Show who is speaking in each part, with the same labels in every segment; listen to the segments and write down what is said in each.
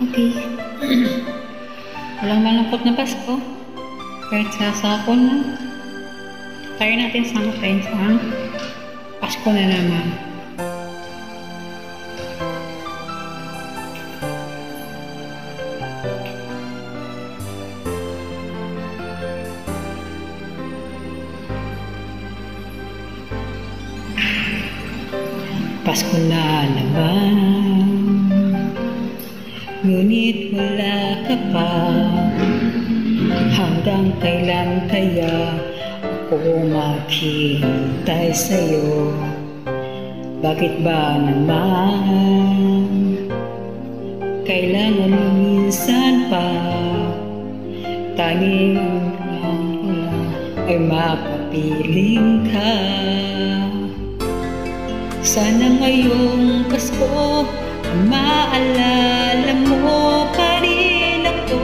Speaker 1: Okay. Walang malungkot na Pasko. Kahit sasako na. Tayo natin sama tayo sa Pasko na naman. Pasko na naman, ngunit wala ka pa. Hanggang kailan kaya ako maghihintay sa'yo? Bakit ba naman kailangan mo minsan pa? Tanging ang ay mapapiling ka. Sana ngayong Pasko maalala mo pa rin ako.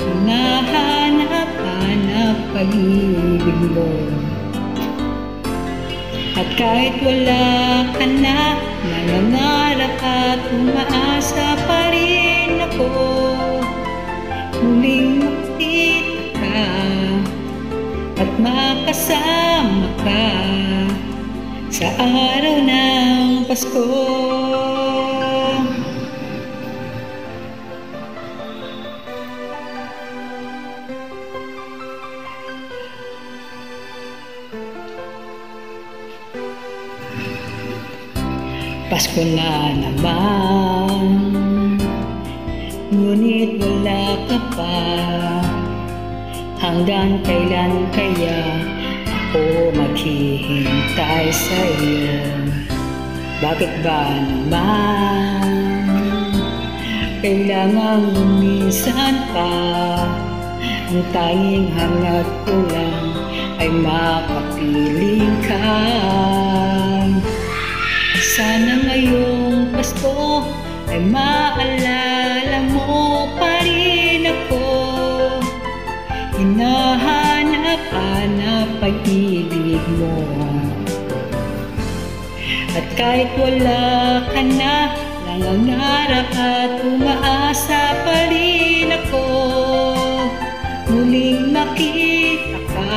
Speaker 1: Hinahanap-hanap pag-ibig mo. At kahit wala ka na, nangangarap at umaasa pa rin ako. Muling makita ka at makasama ka sa araw ng Pasko. Pasko na naman, ngunit wala ka pa. Hanggang kailan kaya ako maghihintay sa'yo? Bakit ba naman kailangan minsan pa? Ang tanging hangat ko lang ay makapiling ka. Sana ngayong Pasko ay maalala mo pa rin ako. Hinahanap-hanap pag-ibig mo. At kahit wala ka na, nangangarap at umaasa pa rin ako. Muling makita ka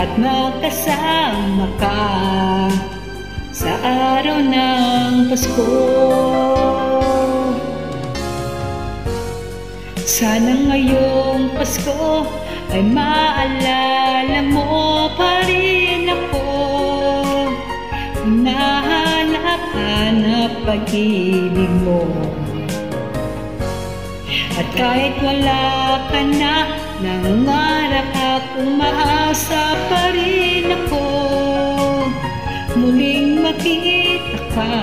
Speaker 1: at makasama ka sa araw ng Pasko. Sana ngayong Pasko ay maalala mo pa rin ako. Hinahanap-hanap pag-ibig mo. At kahit wala ka na, nangangarap at umaasa pa rin ako. Muling makita ka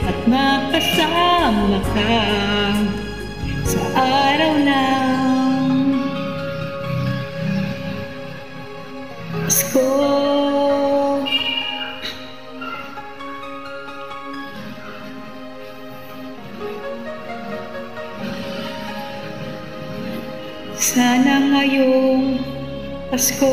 Speaker 1: at makasama ka sa araw ng Pasko. Sana ngayong Pasko